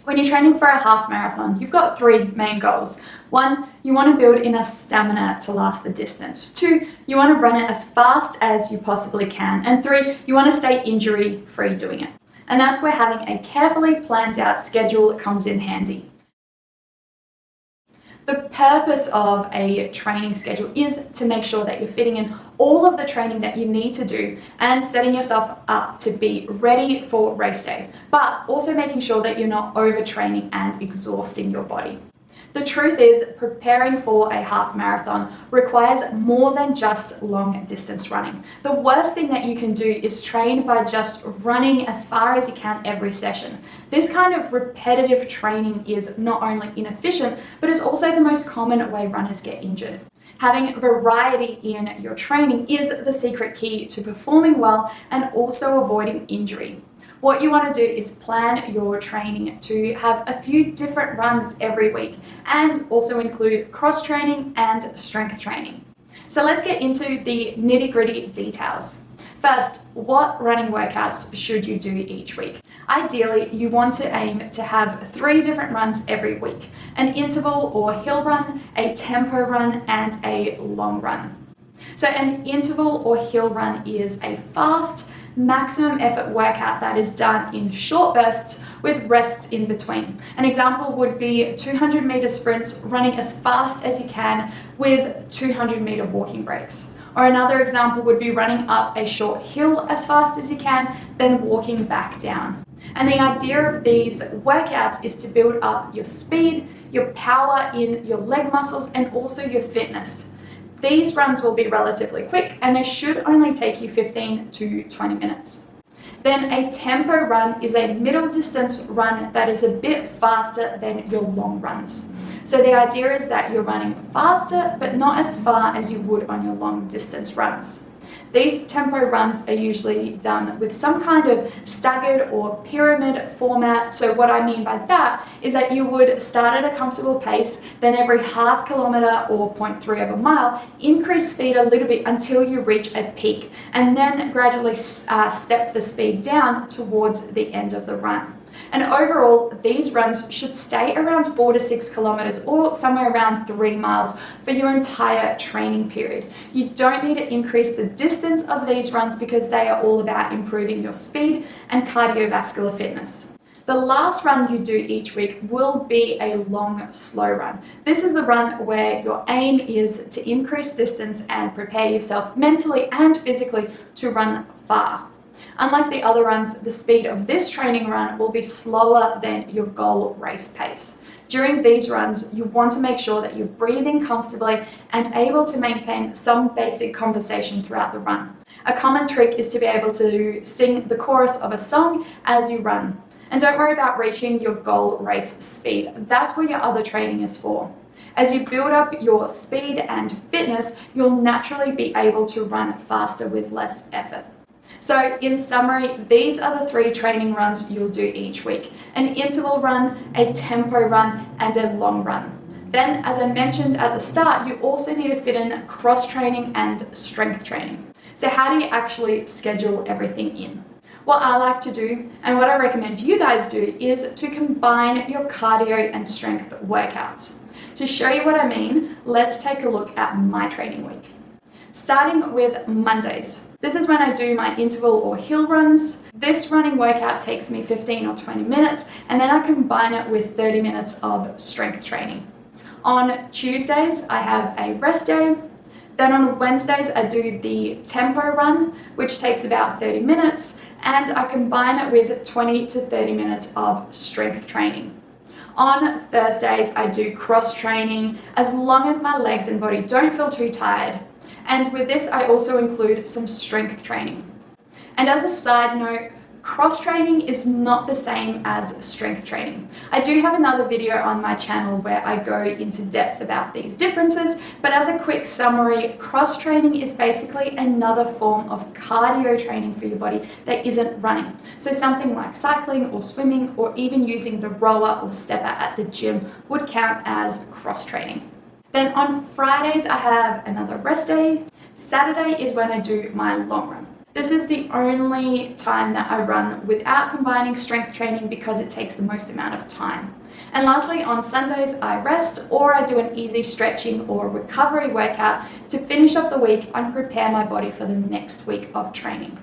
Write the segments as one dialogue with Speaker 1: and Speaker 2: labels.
Speaker 1: When you're training for a half marathon, you've got three main goals. One, you want to build enough stamina to last the distance. Two, you want to run it as fast as you possibly can. And three, you want to stay injury-free doing it. And that's where having a carefully planned out schedule comes in handy. The purpose of a training schedule is to make sure that you're fitting in all of the training that you need to do and setting yourself up to be ready for race day, but also making sure that you're not overtraining and exhausting your body. The truth is, preparing for a half marathon requires more than just long distance running. The worst thing that you can do is train by just running as far as you can every session. This kind of repetitive training is not only inefficient, but is also the most common way runners get injured. Having variety in your training is the secret key to performing well and also avoiding injury. What you want to do is plan your training to have a few different runs every week and also include cross training and strength training. So let's get into the nitty-gritty details. First, what running workouts should you do each week? Ideally, you want to aim to have 3 different runs every week: an interval or hill run, a tempo run, and a long run. So an interval or hill run is a fast, maximum effort workout that is done in short bursts with rests in between. An example would be 200 meter sprints running as fast as you can with 200 meter walking breaks. Or another example would be running up a short hill as fast as you can, then walking back down. And the idea of these workouts is to build up your speed, your power in your leg muscles, and also your fitness. These runs will be relatively quick and they should only take you 15 to 20 minutes. Then a tempo run is a middle distance run that is a bit faster than your long runs. So the idea is that you're running faster, but not as far as you would on your long distance runs. These tempo runs are usually done with some kind of staggered or pyramid format. So what I mean by that is that you would start at a comfortable pace, then every half kilometer or 0.3 of a mile, increase speed a little bit until you reach a peak, and then gradually step the speed down towards the end of the run. And overall, these runs should stay around 4 to 6 kilometers or somewhere around 3 miles for your entire training period. You don't need to increase the distance of these runs because they are all about improving your speed and cardiovascular fitness. The last run you do each week will be a long, slow run. This is the run where your aim is to increase distance and prepare yourself mentally and physically to run far. Unlike the other runs, the speed of this training run will be slower than your goal race pace. During these runs, you want to make sure that you're breathing comfortably and able to maintain some basic conversation throughout the run. A common trick is to be able to sing the chorus of a song as you run. And don't worry about reaching your goal race speed. That's what your other training is for. As you build up your speed and fitness, you'll naturally be able to run faster with less effort. So in summary, these are the 3 training runs you'll do each week: an interval run, a tempo run, and a long run. Then, as I mentioned at the start, you also need to fit in cross training and strength training. So how do you actually schedule everything in? What I like to do, and what I recommend you guys do, is to combine your cardio and strength workouts. To show you what I mean, let's take a look at my training week. Starting with Mondays. This is when I do my interval or hill runs. This running workout takes me 15 or 20 minutes, and then I combine it with 30 minutes of strength training. On Tuesdays, I have a rest day. Then on Wednesdays, I do the tempo run, which takes about 30 minutes, and I combine it with 20 to 30 minutes of strength training. On Thursdays, I do cross training as long as my legs and body don't feel too tired. And with this, I also include some strength training. And as a side note, cross training is not the same as strength training. I do have another video on my channel where I go into depth about these differences, but as a quick summary, cross training is basically another form of cardio training for your body that isn't running. So something like cycling or swimming or even using the rower or stepper at the gym would count as cross training. Then on Fridays, I have another rest day. Saturday is when I do my long run. This is the only time that I run without combining strength training because it takes the most amount of time. And lastly, on Sundays, I rest or I do an easy stretching or recovery workout to finish off the week and prepare my body for the next week of training.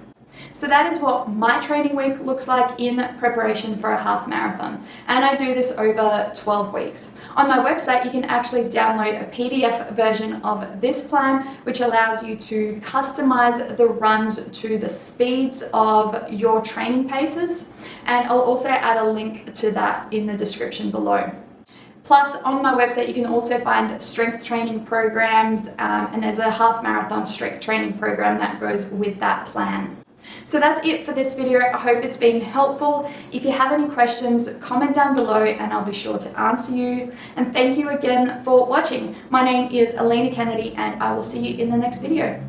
Speaker 1: So that is what my training week looks like in preparation for a half marathon. And I do this over 12 weeks. On my website, you can actually download a PDF version of this plan, which allows you to customize the runs to the speeds of your training paces. And I'll also add a link to that in the description below. Plus, on my website, you can also find strength training programs, and there's a half marathon strength training program that goes with that plan. So that's it for this video. I hope it's been helpful. If you have any questions, comment down below and I'll be sure to answer you. And thank you again for watching. My name is Elena Kennedy and I will see you in the next video.